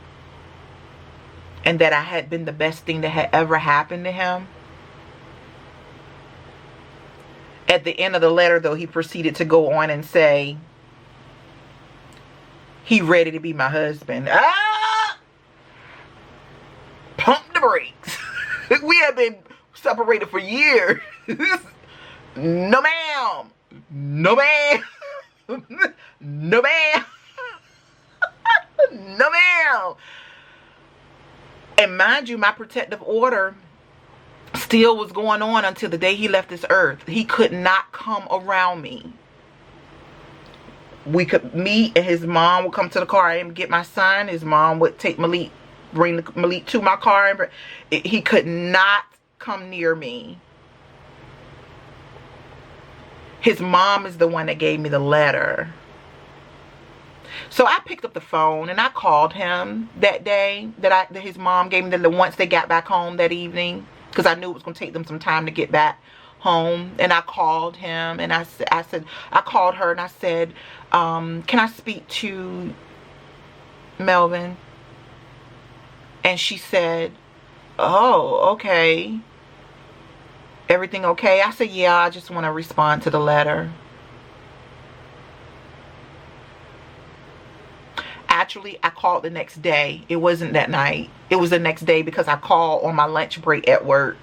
and that I had been the best thing that had ever happened to him. At the end of the letter, though, he proceeded to go on and say, he ready to be my husband. Pump the brakes. We have been separated for years. No, ma'am. No, ma'am. No, ma'am. No, ma'am. And mind you, my protective order still was going on until the day he left this earth. He could not come around me. We could meet, and his mom would come to the car and get my son. His mom would take Malik, bring Malik to my car. And he could not come near me. His mom is the one that gave me the letter. So I picked up the phone and I called him that day that his mom gave me once they got back home that evening. Because I knew it was going to take them some time to get back home. And I called him and I called her and I said, can I speak to Melvin? And she said, oh, okay. Everything okay? I said, yeah, I just want to respond to the letter. Actually, I called the next day. It wasn't that night. It was the next day because I called on my lunch break at work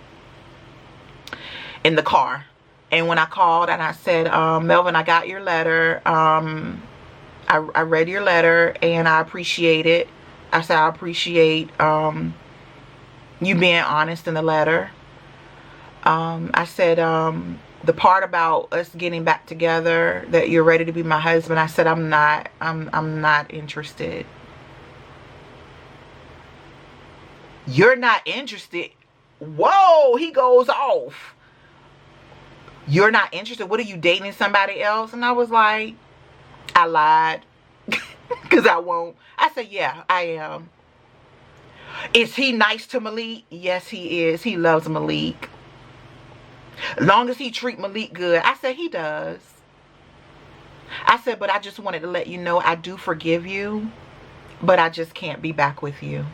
in the car. And when I called and I said, Melvin, I got your letter. I read your letter and I appreciate it. I said, I appreciate you being honest in the letter. I said, the part about us getting back together, that you're ready to be my husband, I said, I'm not interested. You're not interested? Whoa, he goes off. You're not interested? What, are you dating somebody else? And I was like, I lied. Because I won't. I said, yeah, I am. Is he nice to Malik? Yes, he is. He loves Malik. Long as he treat Malik good. I said, he does. I said, but I just wanted to let you know I do forgive you, but I just can't be back with you.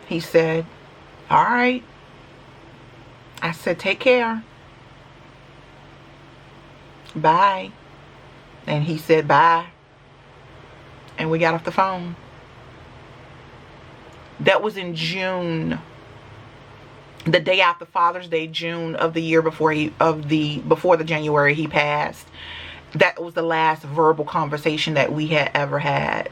He said, all right. I said, take care. Bye. And he said, bye. And we got off the phone. That was in June. The day after Father's Day, June of the year before the January he passed. That was the last verbal conversation that we had ever had.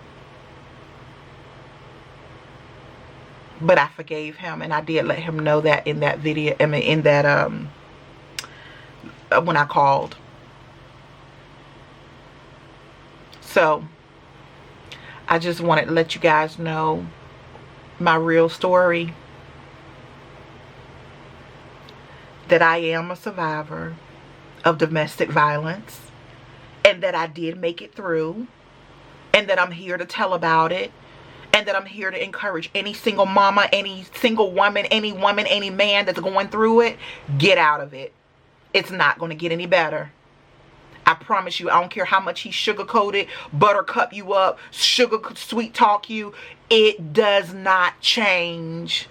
But I forgave him, and I did let him know that in that video. I mean, in that when I called. So I just wanted to let you guys know my real story. That I am a survivor of domestic violence, and that I did make it through, and that I'm here to tell about it, and that I'm here to encourage any single mama, any single woman, any man that's going through it, get out of it. It's not going to get any better. I promise you, I don't care how much he sugarcoated, buttercup you up, sweet talk you. It does not change.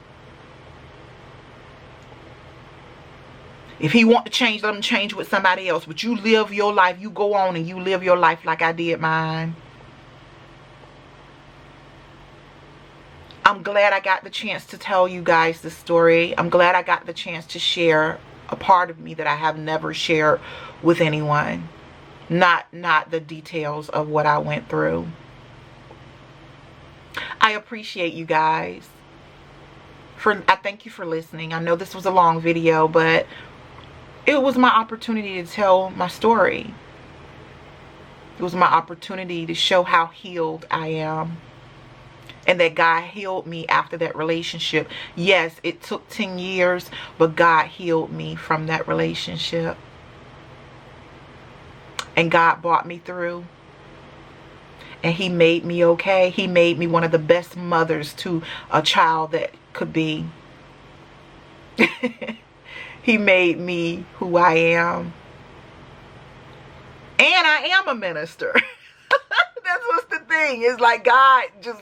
If he want to change, let him change with somebody else. But you live your life. You go on and you live your life like I did mine. I'm glad I got the chance to tell you guys the story. I'm glad I got the chance to share a part of me that I have never shared with anyone. Not the details of what I went through. I appreciate you guys. I thank you for listening. I know this was a long video, but it was my opportunity to tell my story. It was my opportunity to show how healed I am. And that God healed me after that relationship. Yes, it took 10 years, but God healed me from that relationship. And God brought me through. And he made me okay. He made me one of the best mothers to a child that could be. He made me who I am. And I am a minister. That's what's the thing. It's like God just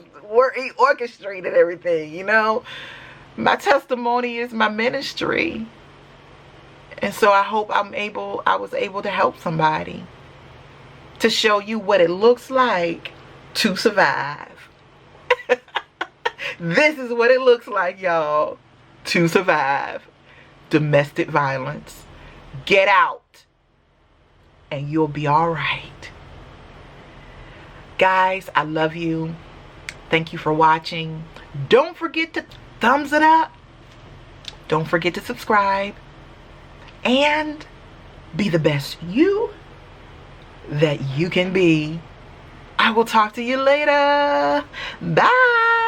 he orchestrated everything, you know. My testimony is my ministry. And so I hope I was able to help somebody. To show you what it looks like to survive. This is what it looks like, y'all, to survive domestic violence. Get out and you'll be all right. Guys, I love you. Thank you for watching. Don't forget to thumbs it up. Don't forget to subscribe. And be the best you that you can be. I will talk to you later. Bye.